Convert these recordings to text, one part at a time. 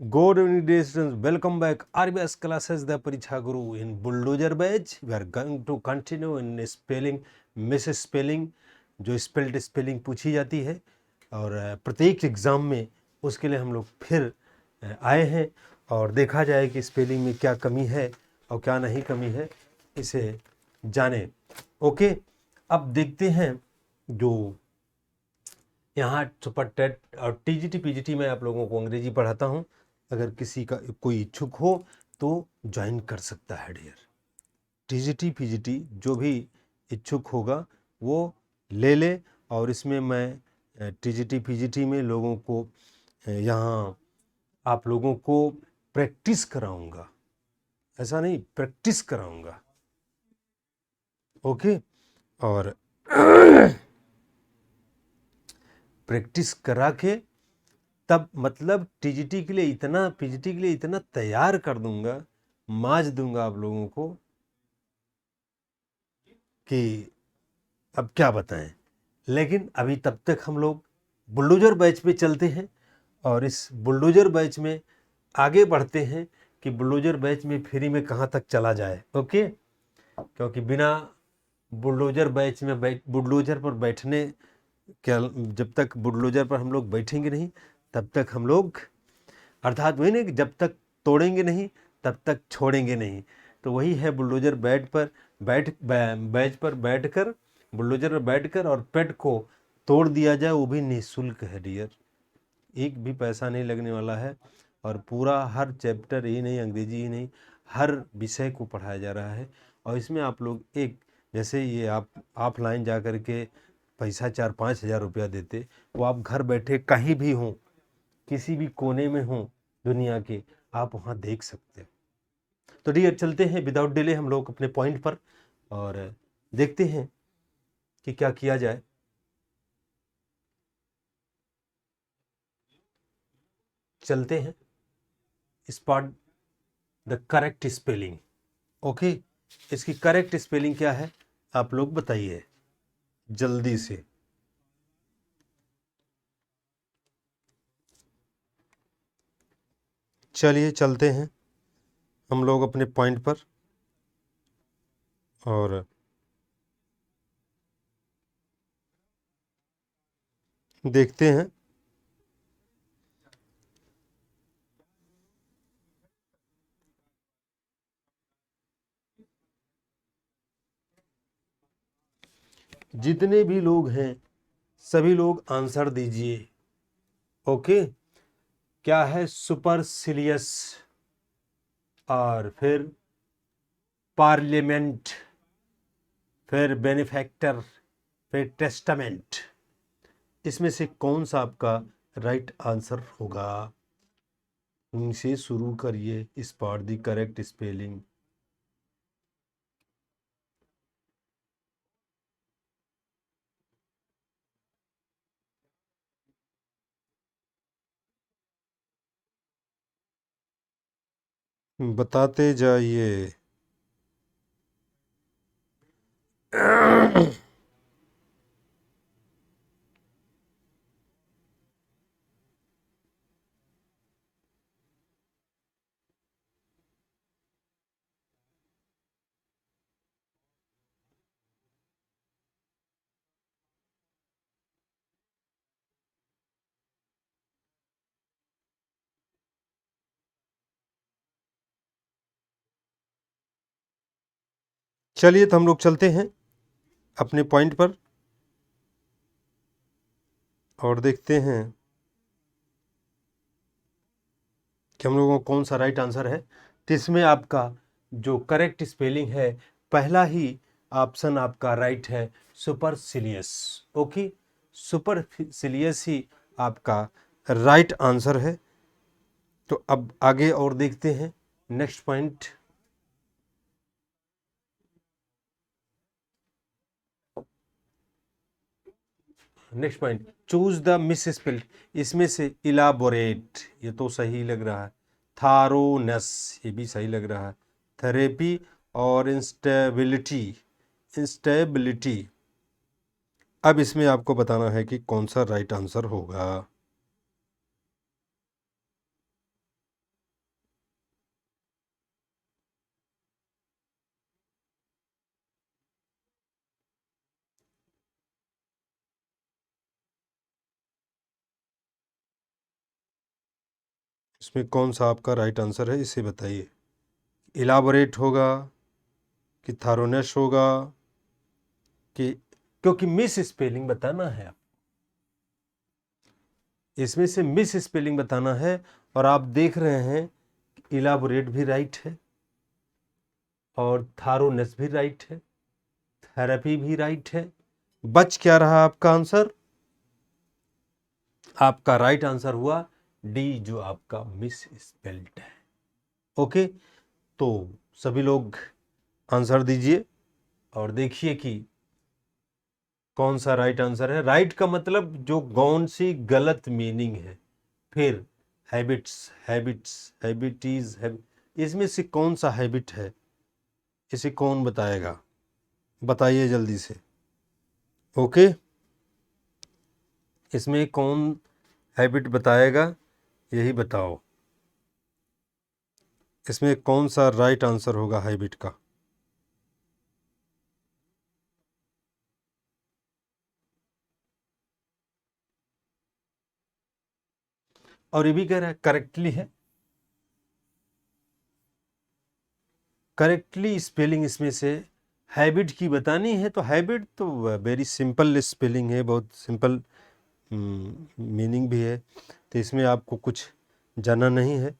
Good evening, dear students. Welcome back. RBS classes, the Pariksha Guru in Bulldozer batch. We are going to continue in spelling, miss spelling, जो spelled spelling पूछी जाती है और प्रत्येक exam में उसके लिए हम लोग फिर आए हैं और देखा जाए कि स्पेलिंग में क्या कमी है और क्या नहीं कमी है, इसे जाने। ओके, अब देखते हैं जो यहाँ सुपर टेट और टीजीटी पीजीटी में आप लोगों को अंग्रेजी पढ़ाता हूँ। अगर किसी का कोई इच्छुक हो तो ज्वाइन कर सकता है डियर। टीजीटी पीजीटी जो भी इच्छुक होगा वो ले ले, और इसमें मैं टीजीटी पीजीटी में लोगों को यहाँ आप लोगों को प्रैक्टिस कराऊंगा, ऐसा नहीं, प्रैक्टिस कराऊंगा। ओके, और प्रैक्टिस करा के तब मतलब टीजीटी के लिए इतना, पीजीटी के लिए इतना तैयार कर दूंगा, माज दूंगा आप लोगों को कि अब क्या बताएं। लेकिन अभी तब तक हम लोग बुलडोजर बैच पे चलते हैं और इस बुलडोजर बैच में आगे बढ़ते हैं कि बुलडोजर बैच में फ्री में कहाँ तक चला जाए। ओके, क्योंकि बिना बुलडोजर बैच में बुलडोजर पर बैठने क्या, जब तक बुलडोजर पर हम लोग बैठेंगे नहीं तब तक हम लोग, अर्थात वही नहीं कि जब तक तोड़ेंगे नहीं तब तक छोड़ेंगे नहीं। तो वही है बुलडोजर बैच पर बैठकर, बुलडोजर पर बैठकर और पेट को तोड़ दिया जाए, वो भी निःशुल्क है डियर। एक भी पैसा नहीं लगने वाला है और पूरा हर चैप्टर ही नहीं, अंग्रेजी ही नहीं, हर विषय को पढ़ाया जा रहा है। और इसमें आप लोग एक, जैसे ये आप ऑफलाइन जा कर के पैसा 4-5 हज़ार रुपया देते, वो आप घर बैठे कहीं भी हों, किसी भी कोने में हों दुनिया के, आप वहाँ देख सकते हैं। तो डियर चलते हैं विदाउट डिले हम लोग अपने पॉइंट पर और देखते हैं कि क्या किया जाए। चलते हैं spot the correct spelling. Okay, इसकी करेक्ट स्पेलिंग क्या है आप लोग बताइए जल्दी से। चलिए चलते हैं हम लोग अपने पॉइंट पर और देखते हैं। जितने भी लोग हैं सभी लोग आंसर दीजिए। ओके, क्या है सुपरसिलियस, और फिर पार्लियामेंट, फिर बेनिफैक्टर, फिर टेस्टामेंट। इसमें से कौन सा आपका राइट आंसर होगा? इनसे शुरू करिए, स्पॉट द करेक्ट स्पेलिंग। बताते जाइए। चलिए तो हम लोग चलते हैं अपने पॉइंट पर और देखते हैं कि हम लोगों को कौन सा राइट आंसर है। तो इसमें आपका जो करेक्ट स्पेलिंग है, पहला ही ऑप्शन आपका राइट है, सुपरसिलियस। ओके, सुपरसिलियस ही आपका राइट आंसर है। तो अब आगे और देखते हैं next point. Next point, choose the miss spelled. इसमें से इलाबोरेट, ये तो सही लग रहा है। थारोनस, ये भी सही लग रहा है। थेरेपी और इंस्टेबिलिटी, इंस्टेबिलिटी। अब इसमें आपको बताना है कि कौन सा राइट आंसर होगा। इसमें कौन सा आपका राइट आंसर है इसे बताइए। इलाबोरेट होगा कि थारोनेस होगा कि, क्योंकि मिस स्पेलिंग बताना है आप, इसमें से मिस स्पेलिंग बताना है। और आप देख रहे हैं इलाबोरेट भी राइट है और थारोनेस भी राइट है, थेरेपी भी राइट है। बच क्या रहा आपका आंसर? आपका राइट आंसर हुआ डी, जो आपका मिस स्पेल्ड है। ओके, तो सभी लोग आंसर दीजिए और देखिए कि कौन सा राइट आंसर है। राइट का मतलब जो कौन सी गलत मीनिंग है, फिर हैबिट्स, हैबिट्स, हैबिटीज, इसमें से कौन सा हैबिट है, इसे कौन बताएगा? बताइए जल्दी से। ओके, इसमें कौन हैबिट बताएगा, यही बताओ। इसमें कौन सा राइट आंसर होगा हैबिट का? और ये भी कह रहा है करेक्टली है, करेक्टली स्पेलिंग इसमें से हैबिट की बतानी है। तो हैबिट तो वेरी सिंपल स्पेलिंग है, बहुत सिंपल मीनिंग भी है, तो इसमें आपको कुछ जाना नहीं है।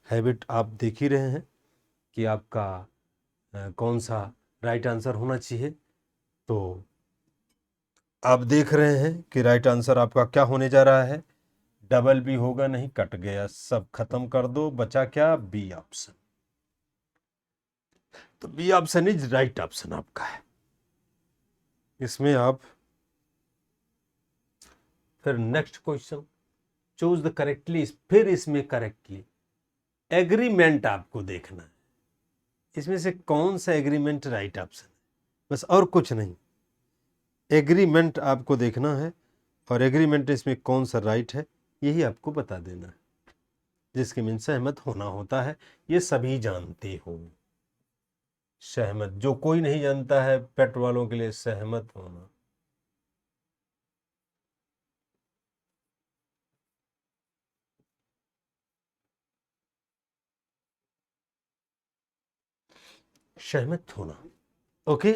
हैबिट आप देख ही रहे हैं कि आपका कौन सा राइट आंसर होना चाहिए। तो आप देख रहे हैं कि राइट आंसर आपका क्या होने जा रहा है। डबल बी होगा नहीं, कट गया, सब खत्म कर दो, बचा क्या? B option. तो B option is right option आपका है। इसमें आप फिर next question, choose the correctly, फिर इसमें करेक्टली एग्रीमेंट आपको देखना है। इसमें से कौन सा एग्रीमेंट राइट ऑप्शन है, बस, और कुछ नहीं। एग्रीमेंट आपको देखना है और एग्रीमेंट इसमें कौन सा राइट है यही आपको बता देना है। जिसके मीन सहमत होना होता है, ये सभी जानते हो। सहमत जो कोई नहीं जानता है, पेट वालों के लिए सहमत होना। सहमत होना। ओके,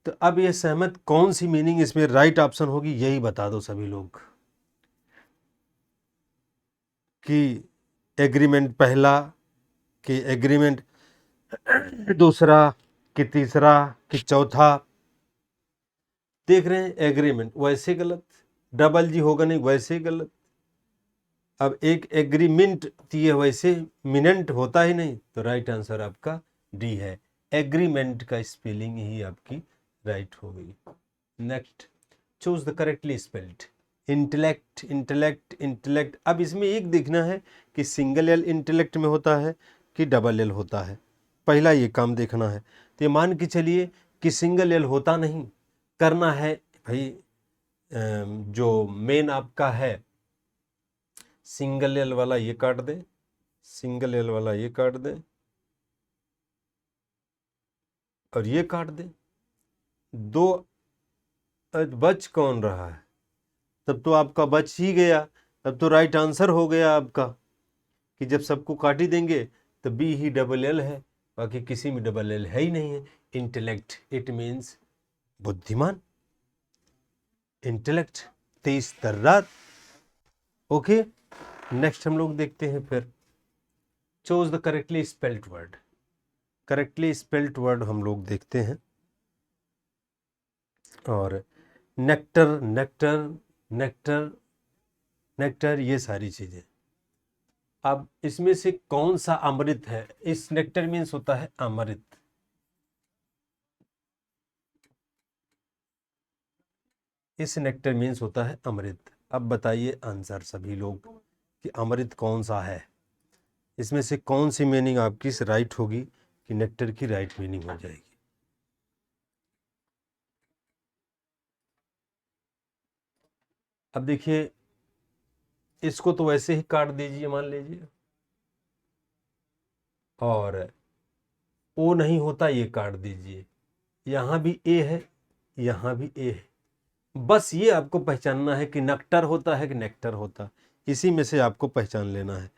तो अब ये सहमत कौन सी मीनिंग इसमें राइट ऑप्शन होगी यही बता दो सभी लोग। कि एग्रीमेंट पहला, कि एग्रीमेंट दूसरा, कि तीसरा, कि चौथा। देख रहे हैं एग्रीमेंट वैसे गलत, डबल जी होगा नहीं वैसे गलत। अब एक एग्रीमेंट दिए वैसे मिनेंट होता ही नहीं, तो राइट आंसर आपका डी है। एग्रीमेंट का स्पेलिंग ही आपकी राइट हो गई। Next, choose the correctly spelled. Intellect, intellect, intellect. अब इसमें एक देखना है कि सिंगल एल इंटेलेक्ट में होता है कि डबल एल होता है, पहला ये काम देखना है। तो ये मान के चलिए कि सिंगल एल होता नहीं, करना है भाई जो मेन आपका है सिंगल एल वाला ये काट दे, सिंगल एल वाला ये काट दे और ये काट दे। दो बच कौन रहा है? तब तो आपका बच ही गया, तब तो राइट आंसर हो गया आपका कि जब सबको काट ही देंगे तो बी ही डबल एल है, बाकी किसी में डबल एल है ही नहीं है। इंटेलेक्ट, इट मीन्स बुद्धिमान, इंटेलेक्ट, तेज तर्रार। ओके, नेक्स्ट हम लोग देखते हैं फिर, choose the correctly spelled word. Correctly spelled word हम लोग देखते हैं। और नेक्टर, नेक्टर, नेक्टर, नेक्टर, ये सारी चीजें। अब इसमें से कौन सा अमृत है? इस नेक्टर मीन्स होता है अमृत। इस नेक्टर मीन्स होता है अमृत। अब बताइए आंसर सभी लोग कि अमृत कौन सा है। इसमें से कौन सी मीनिंग आपकी राइट होगी कि नेक्टर की राइट मीनिंग हो जाएगी। अब देखिए, इसको तो वैसे ही काट दीजिए मान लीजिए, और ओ नहीं होता ये काट दीजिए। यहां भी ए है, यहां भी ए है। बस ये आपको पहचानना है कि नक्टर होता है कि नेक्टर होता। इसी में से आपको पहचान लेना है।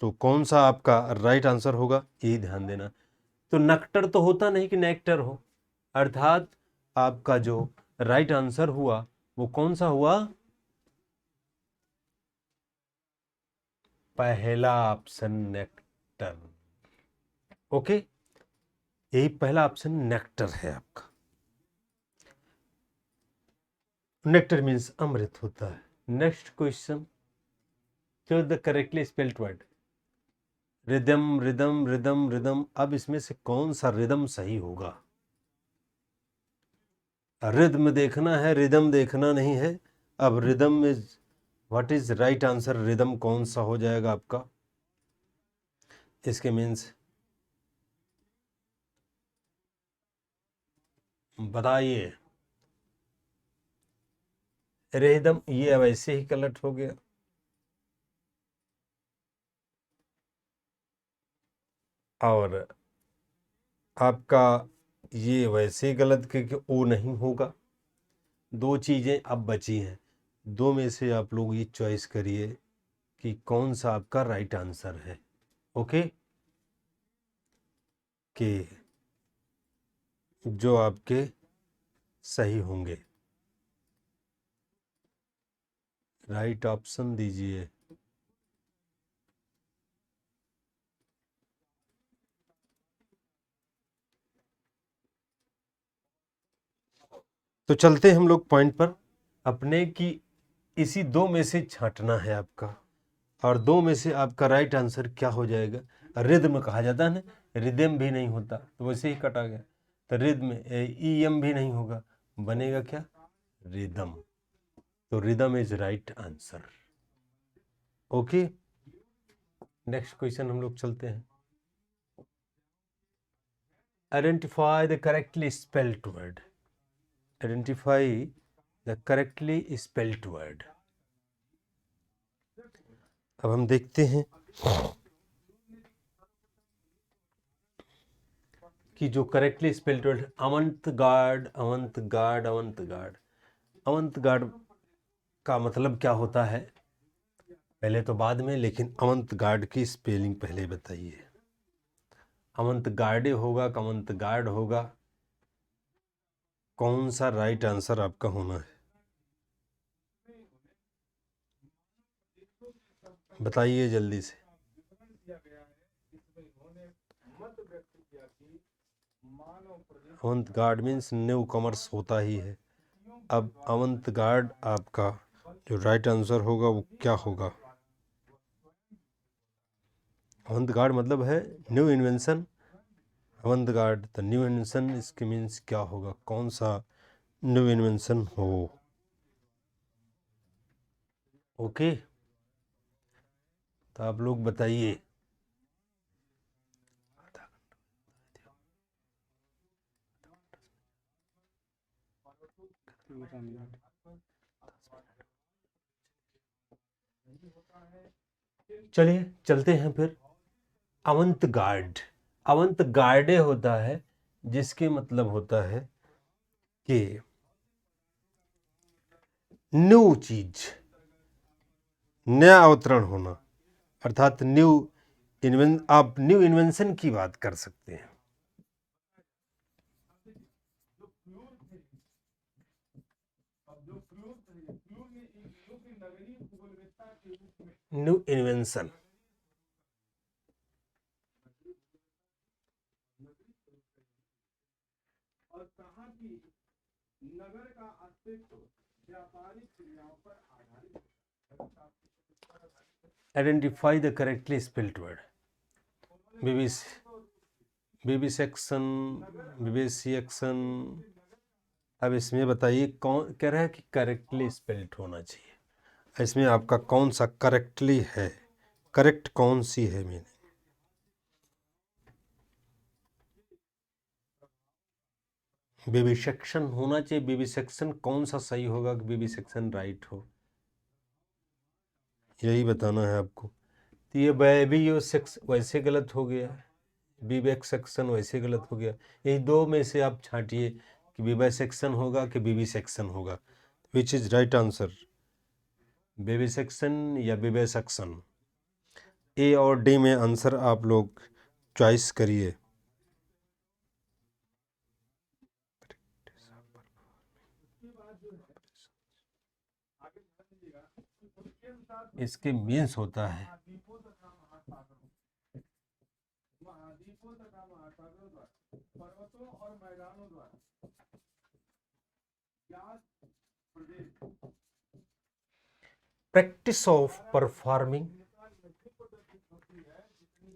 तो कौन सा आपका राइट आंसर होगा यही ध्यान देना। तो नेक्टर तो होता नहीं कि नेक्टर हो, अर्थात आपका जो राइट आंसर हुआ वो कौन सा हुआ, पहला ऑप्शन नेक्टर। ओके, यही पहला ऑप्शन नेक्टर है आपका। नेक्टर मीन्स अमृत होता है। Next question, choose the correctly spelled word. Rhythm rhythm rhythm rhythm, अब इसमें से कौन सा रिदम सही होगा? रिदम देखना है, रिदम देखना नहीं है। अब rhythm is what is right answer, rhythm कौन सा हो जाएगा आपका? इसके मीन्स बताइए। रिदम ये वैसे ही कलट हो गया, और आपका ये वैसे गलत क्योंकि ओ नहीं होगा। दो चीज़ें अब बची हैं, दो में से आप लोग ये चॉइस करिए कि कौन सा आपका राइट आंसर है। ओके, कि जो आपके सही होंगे। राइट ऑप्शन दीजिए। तो चलते हम लोग पॉइंट पर अपने की, इसी दो में से छांटना है आपका, और दो में से आपका राइट आंसर क्या हो जाएगा? रिद्म कहा जाता है ना, रिदम भी नहीं होता तो वैसे ही कटा गया। तो रिद्म ईएम भी नहीं होगा, बनेगा क्या? रिदम। तो rhythm is right answer. Okay, next question हम लोग चलते हैं। Identify the correctly spelled word. Identify the correctly spelled word. अब हम देखते हैं कि जो करेक्टली स्पेल्ड वर्ड, अवंतगार्ड अवंतगार्ड अवंतगार्ड। अवंतगार्ड का मतलब क्या होता है पहले तो बाद में, लेकिन अवंतगार्ड की स्पेलिंग पहले बताइए। अवंतगार्डे होगा, अवंतगार्ड होगा, कौन सा राइट आंसर आपका होना है बताइए जल्दी से। अवंतगार्ड मीन्स न्यू कॉमर्स होता ही है। अब अवंतगार्ड आपका जो राइट आंसर होगा वो क्या होगा? अवंतगार्ड मतलब है new invention. Avant garde the new invention, इसके मीन्स क्या होगा, कौन सा न्यू इन्वेंशन हो? ओके, तो आप लोग बताइए। चलिए चलते हैं फिर। अवंतगार्ड, अवंतगार्डे होता है जिसके मतलब होता है कि न्यू चीज, नया अवतरण होना, अर्थात आप न्यू इन्वेंशन की बात कर सकते हैं। New invention, identify the correctly spelled word. Vivisection, vivesection. अब इसमें बताइए कौन कह रहा है कि करेक्टली स्पेल्ड होना चाहिए, इसमें आपका कौन सा करेक्टली है, करेक्ट कौन सी है मीनिंग? विविसेक्शन होना चाहिए। विविसेक्शन कौन सा सही होगा कि विविसेक्शन राइट हो, यही बताना है आपको। तो ये वेबियो सेक्स वैसे गलत हो गया, विवेक सेक्शन वैसे गलत हो गया। यही दो में से आप छांटिए कि विवेक सेक्शन होगा कि विवि सेक्शन होगा, विच इज राइट आंसर। विविसेक्शन या विवेसेक्शन, ए और डी में आंसर आप लोग चॉइस करिए। इसके मीन्स होता है practice of performing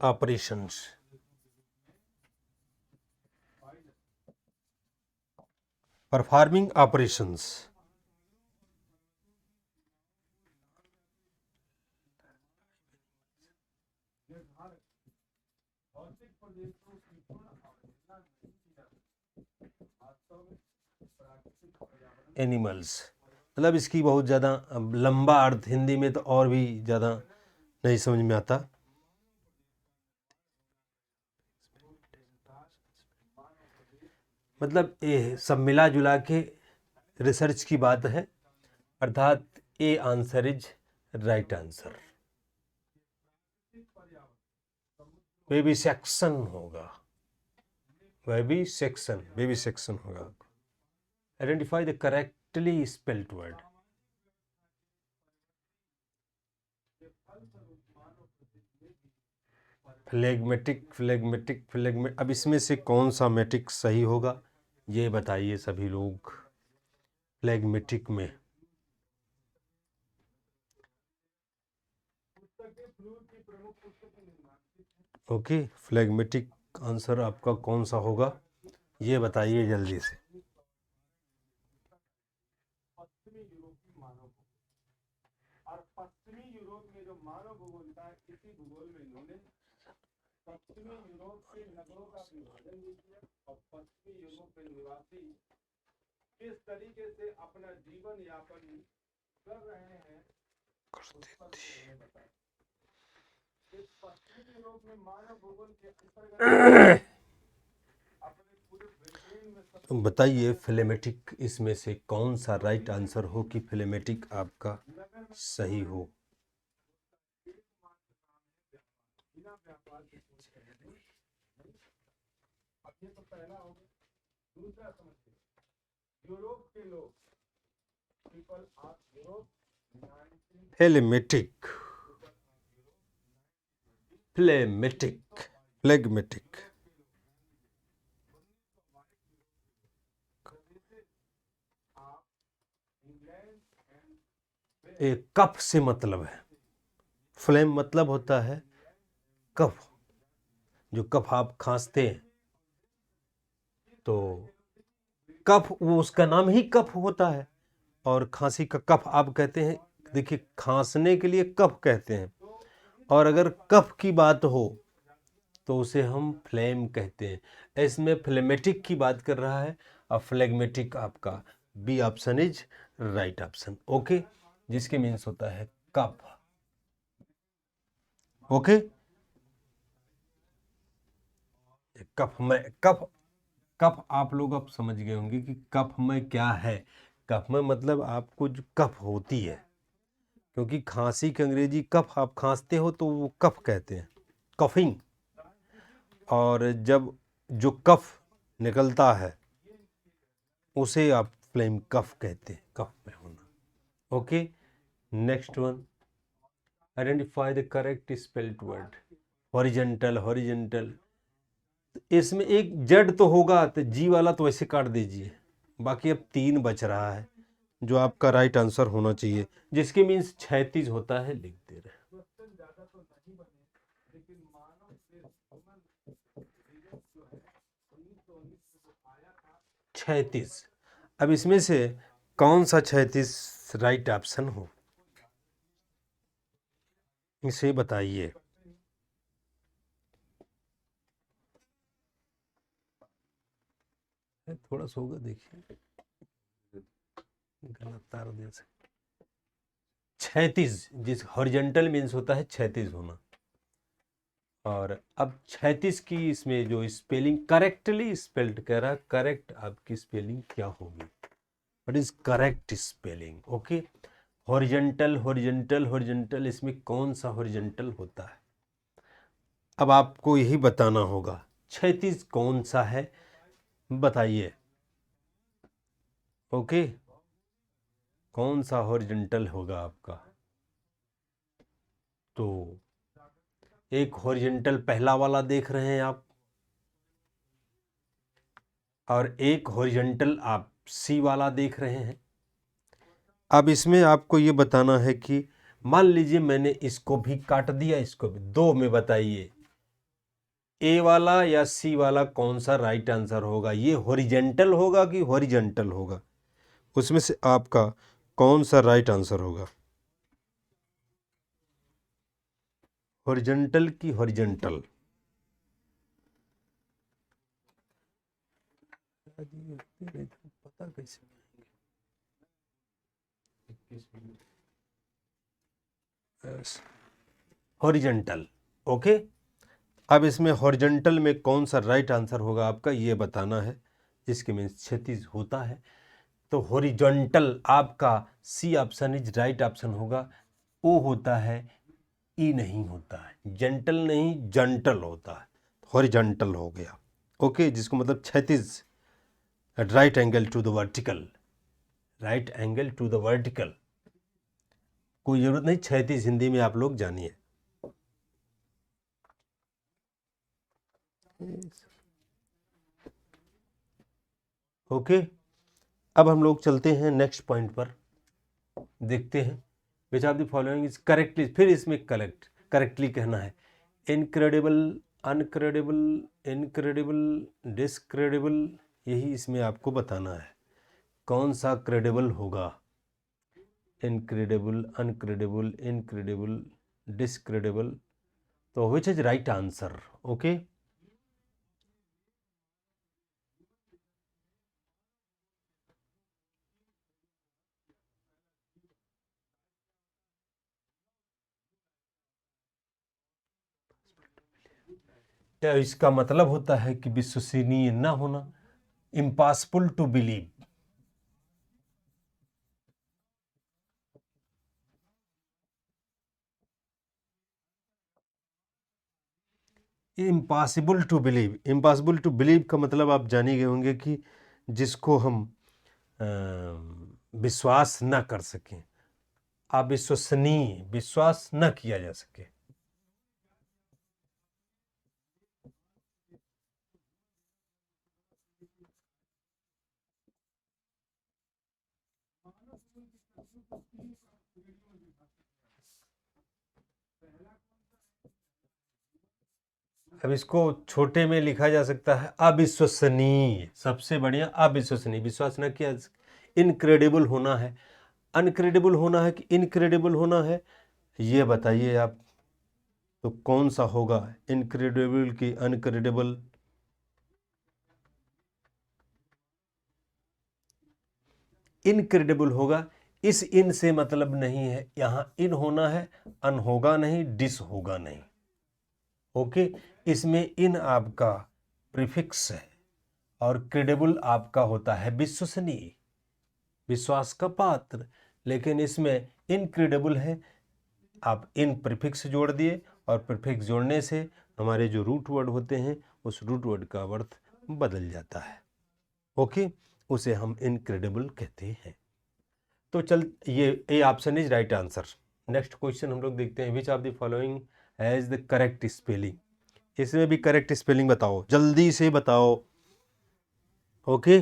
operations, performing operations, animals. मतलब इसकी बहुत ज़्यादा लंबा अर्थ हिंदी में तो और भी ज़्यादा नहीं समझ में आता। मतलब ये सब मिला जुला के रिसर्च की बात है, अर्थात A answer is right answer. Baby section होगा, बेबी सेक्शन होगा। Identify the correctly spelled word. Phlegmatic. अब इसमें से कौन सा मैटिक सही होगा ये बताइए सभी लोग। फ्लेगमेटिक में ओके, फ्लेगमेटिक आंसर आपका कौन सा होगा ये बताइए जल्दी से। किस तरीके से अपना जीवन यापन कर रहे हैं बताइए फ्लेमेटिक इसमें से कौन सा राइट आंसर हो कि फ्लेमेटिक आपका सही हो। फ्लेमेटिक फ्लेगमेटिक एक कफ से मतलब है। फ्लेम मतलब होता है कफ, जो कफ आप खांसते हैं तो कफ वो उसका नाम ही कफ होता है, और खांसी का कफ आप कहते हैं। देखिए खांसने के लिए कफ कहते हैं, और अगर कफ की बात हो तो उसे हम फ्लेम कहते हैं। इसमें फ्लेमेटिक की बात कर रहा है, और फ्लेगमेटिक आपका B option is right option. Okay, जिसके मीन्स होता है कफ। ओके, कफ आप लोग अब समझ गए होंगे कि कफ में क्या है। कफ में मतलब आपको जो कफ होती है, क्योंकि खांसी की अंग्रेजी कफ, आप खांसते हो तो वो कफ कहते हैं, कफिंग। और जब जो कफ निकलता है उसे आप फ्लेम कफ कहते हैं, कफ में होना। Okay, next one, identify the correct spelled word. Horizontal इसमें एक जेड तो होगा, तो जी वाला तो वैसे काट दीजिए। बाकी अब 3 बच रहा है जो आपका राइट आंसर होना चाहिए, जिसके मीन्स 36 होता है, लिख दे रहे हैं। 36। अब इसमें से कौन सा 36 राइट ऑप्शन हो इसे बताइए। थोड़ा सा होगा, देखिए गलत तार दे सकते। 36 जिस हॉरिजॉन्टल मीन्स होता है 36 होना। और अब 36 की इसमें जो स्पेलिंग करेक्टली स्पेल्ड कह रहा है, करेक्ट आपकी स्पेलिंग क्या होगी, what is correct spelling. Okay, horizontal horizontal horizontal, इसमें कौन सा हॉरिजॉन्टल होता है? अब आपको यही बताना होगा। क्षैतिज कौन सा है बताइए। ओके, कौन सा हॉरिजॉन्टल होगा आपका? तो एक हॉरिजॉन्टल पहला वाला देख रहे हैं आप, और एक हॉरिजॉन्टल आप सी वाला देख रहे हैं। अब इसमें आपको ये बताना है कि मान लीजिए मैंने इसको भी काट दिया, इसको भी, दो में बताइए ए वाला या सी वाला कौन सा राइट आंसर होगा? ये हॉरिजॉन्टल होगा कि हॉरिजॉन्टल होगा? उसमें से आपका कौन सा राइट आंसर होगा? हॉरिजॉन्टल की हॉरिजॉन्टल? पता कैसे? हॉरिजॉन्टल। ओके, अब इसमें हॉरिजॉन्टल में कौन सा राइट आंसर होगा आपका, ये बताना है। इसके मीन्स क्षैतिज होता है, तो हॉरिजॉन्टल आपका C option is right option होगा। ओ होता है, ई नहीं होता है, जेंटल नहीं जंटल होता है, हॉरिजॉन्टल हो गया। ओके, जिसको मतलब क्षैतिज, right angle to the vertical, right angle to the vertical. कोई जरूरत नहीं, क्षैतिज हिंदी में आप लोग जानिए। ओके, अब हम लोग चलते हैं नेक्स्ट पॉइंट पर, देखते हैं। Which of the following is correctly, फिर इसमें करेक्टली कहना है। इनक्रेडिबल, अनक्रेडिबल, इनक्रेडिबल, डिसक्रेडिबल, यही इसमें आपको बताना है कौन सा क्रेडिबल होगा। इनक्रेडिबल, अनक्रेडिबल, इनक्रेडिबल, डिसक्रेडिबल, तो which is right answer? Okay, तो इसका मतलब होता है कि विश्वसनीय न होना, impossible to believe. Impossible to believe, impossible to believe का मतलब आप जान ही गए होंगे कि जिसको हम विश्वास न कर सकें, अविश्वसनीय, विश्वास न किया जा सके। अब इसको छोटे में लिखा जा सकता है अविश्वसनीय, सबसे बढ़िया अविश्वसनीय, विश्वास न किया। इनक्रेडिबल होना है, अनक्रेडिबल होना है कि इनक्रेडिबल होना है, ये बताइए आप। तो कौन सा होगा, इनक्रेडिबल की अनक्रेडिबल? इनक्रेडिबल होगा। इस इन से मतलब नहीं है, यहां इन होना है, अन होगा नहीं, डिस होगा नहीं। ओके, इसमें इन आपका प्रीफिक्स है और क्रेडिबल आपका होता है विश्वसनीय, विश्वास का पात्र। लेकिन इसमें इनक्रेडिबल है, आप इन प्रीफिक्स जोड़ दिए, और प्रीफिक्स जोड़ने से हमारे जो रूट वर्ड होते हैं उस रूट वर्ड का अर्थ बदल जाता है। ओके, उसे हम इनक्रेडिबल कहते हैं। तो चल, ये A option is right answer. Next question हम लोग देखते हैं। Which of the following has the correct spelling? इसमें भी करेक्ट स्पेलिंग बताओ, जल्दी से बताओ। ओके,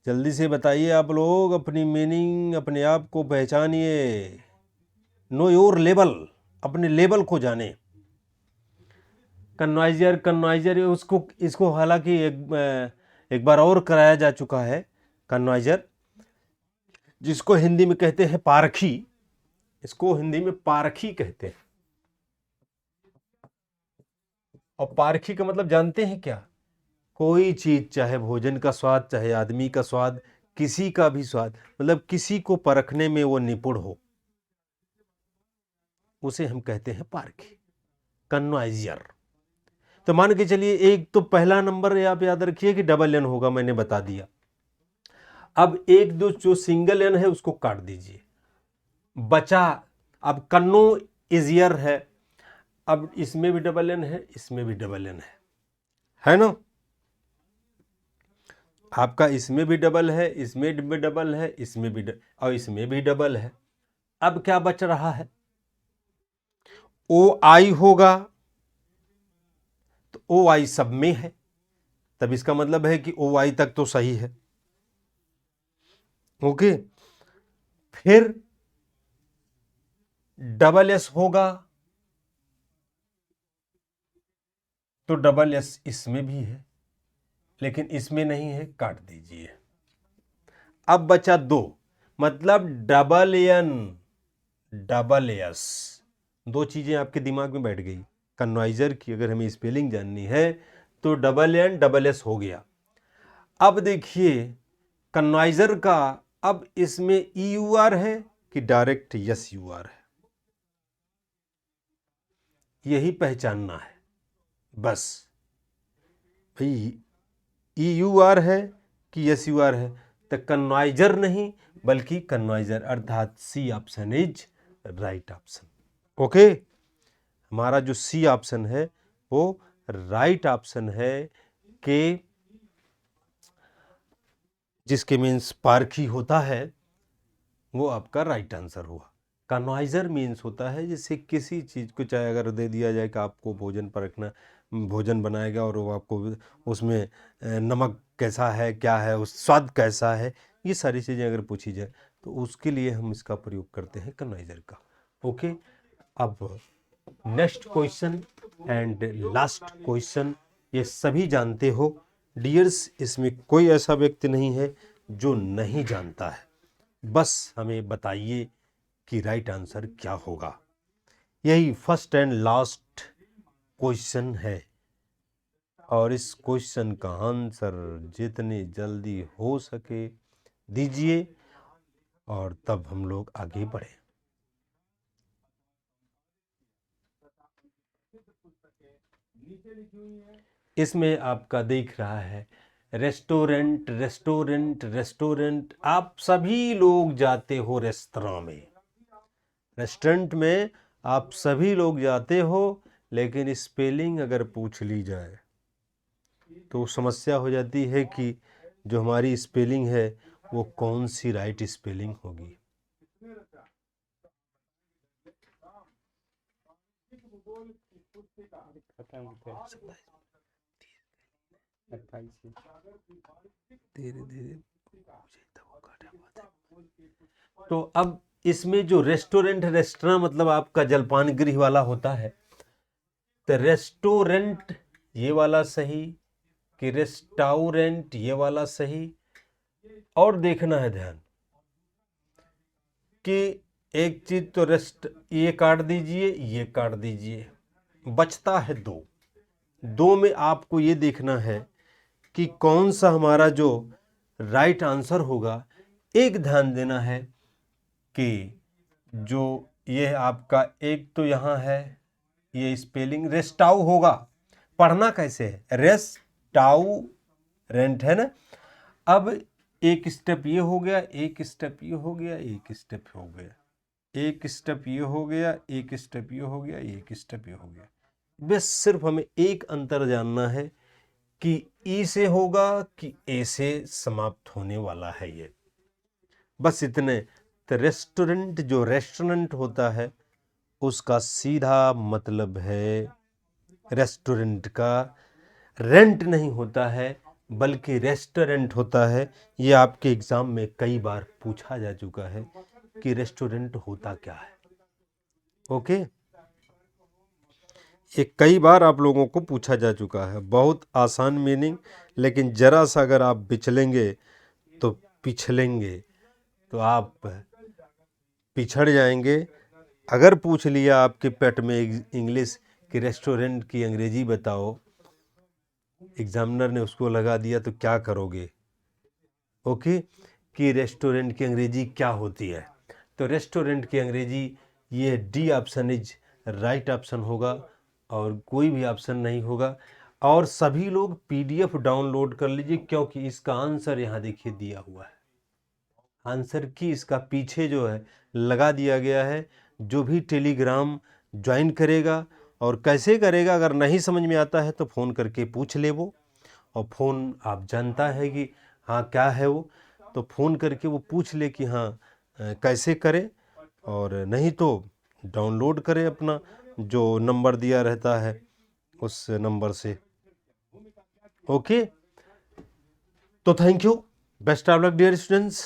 जल्दी से बताइए आप लोग, अपनी मीनिंग, अपने आप को पहचानिए। नो योर लेवल, अपने लेवल को जाने। कन्वाइजर, कन्वाइजर उसको, इसको हालांकि एक बार और कराया जा चुका है। कन्वाइजर, जिसको हिंदी में कहते हैं पारखी, इसको हिंदी में पारखी कहते हैं। और पारखी का मतलब जानते हैं क्या? कोई चीज, चाहे भोजन का स्वाद, चाहे आदमी का स्वाद, किसी का भी स्वाद, मतलब किसी को परखने में वो निपुण हो, उसे हम कहते हैं पारखी, कन्वाइजर। तो मान के चलिए, एक तो पहला नंबर आप याद रखिए कि डबल एन होगा, मैंने बता दिया। अब एक दो जो सिंगल एन है उसको काट दीजिए, बचा, अब कन्नो इजियर है, अब इसमें भी डबल एन है, इसमें भी डबल एन है ना, आपका इसमें भी डबल है, इसमें भी डबल है, इसमें भी और इसमें भी डबल है। अब क्या बच रहा है, ओ आई होगा, तो ओ आई सब में है, तब इसका मतलब है कि ओ आई तक तो सही है। ओके, फिर डबल एस होगा, तो डबल एस इसमें भी है, लेकिन इसमें नहीं है, काट दीजिए। अब बचा दो, मतलब डबल एन डबल एस, दो चीजें आपके दिमाग में बैठ गई। कन्वाइजर की अगर हमें स्पेलिंग जाननी है तो डबल एन डबल एस हो गया। अब देखिए कन्वाइजर का, अब इसमें ई यू आर है कि डायरेक्ट यस यू आर है, यही पहचानना है बस। भाई ई यू आर है कि यस यू आर है, तो कन्वाइजर नहीं बल्कि कन्वाइजर, अर्थात C option is right option. Okay, हमारा जो सी ऑप्शन है वो राइट ऑप्शन है, कि जिसके मीन्स पारखी होता है वो आपका राइट आंसर हुआ। कन्वाइजर मीन्स होता है जिससे किसी चीज़ को, चाहे अगर दे दिया जाए कि आपको भोजन परखना, भोजन बनाएगा और वो आपको उसमें नमक कैसा है, क्या है, उस स्वाद कैसा है, ये सारी चीज़ें अगर पूछी जाए तो उसके लिए हम इसका प्रयोग करते हैं कन्वाइजर का। ओके, अब next question and last question, ये सभी जानते हो डियर्स, इसमें कोई ऐसा व्यक्ति नहीं है जो नहीं जानता है, बस हमें बताइए कि राइट आंसर क्या होगा। यही फर्स्ट एंड लास्ट क्वेश्चन है, और इस क्वेश्चन का आंसर जितनी जल्दी हो सके दीजिए, और तब हम लोग आगे बढ़े। इसमें आपका दिख रहा है रेस्टोरेंट रेस्टोरेंट रेस्टोरेंट, आप सभी लोग जाते हो रेस्तरां में, रेस्टोरेंट में आप सभी लोग जाते हो, लेकिन स्पेलिंग अगर पूछ ली जाए तो समस्या हो जाती है कि जो हमारी स्पेलिंग है वो कौन सी राइट स्पेलिंग होगी। धीरे धीरे, तो अब इसमें जो रेस्टोरेंट रेस्टोरेंट मतलब आपका जलपान गृह वाला होता है, तो रेस्टोरेंट ये वाला सही कि रेस्टोरेंट ये वाला सही, और देखना है ध्यान कि एक चीज तो रेस्ट, ये काट दीजिए, ये काट दीजिए, बचता है दो, दो में आपको ये देखना है कि कौन सा हमारा जो राइट आंसर होगा। एक ध्यान देना है कि जो ये आपका एक तो यहाँ है, ये स्पेलिंग रेस्टाउ होगा, पढ़ना कैसे है, रेस्टाउ रेंट है ना। अब एक स्टेप ये हो गया, एक स्टेप ये हो गया, एक स्टेप हो गया, एक स्टेप ये हो गया, एक स्टेप ये हो गया, एक स्टेप ये हो गया। बस सिर्फ हमें एक अंतर जानना है कि ई से होगा कि ए से समाप्त होने वाला है, ये बस इतने। तो रेस्टोरेंट, जो रेस्टोरेंट होता है उसका सीधा मतलब है, रेस्टोरेंट का रेंट नहीं होता है बल्कि रेस्टोरेंट होता है। ये आपके एग्जाम में कई बार पूछा जा चुका है कि रेस्टोरेंट होता क्या है। ओके, ये कई बार आप लोगों को पूछा जा चुका है, बहुत आसान मीनिंग, लेकिन जरा सा अगर आप बिचलेंगे तो पिछलेंगे, तो आप पिछड़ जाएंगे। अगर पूछ लिया आपके पेट में इंग्लिश कि रेस्टोरेंट की अंग्रेजी बताओ, एग्जामिनर ने उसको लगा दिया, तो क्या करोगे। ओके, कि रेस्टोरेंट की अंग्रेजी क्या होती है, तो रेस्टोरेंट की अंग्रेजी ये D option is right option होगा, और कोई भी ऑप्शन नहीं होगा। और सभी लोग पीडीएफ डाउनलोड कर लीजिए, क्योंकि इसका आंसर यहाँ देखिए दिया हुआ है, आंसर की इसका पीछे जो है लगा दिया गया है। जो भी टेलीग्राम ज्वाइन करेगा, और कैसे करेगा अगर नहीं समझ में आता है तो फ़ोन करके पूछ ले वो, और फ़ोन आप जानता है कि हाँ क्या है वो, तो फ़ोन करके वो पूछ ले कि हाँ कैसे करें, और नहीं तो डाउनलोड करें अपना जो नंबर दिया रहता है उस नंबर से। ओके, तो thank you, best of luck dear students.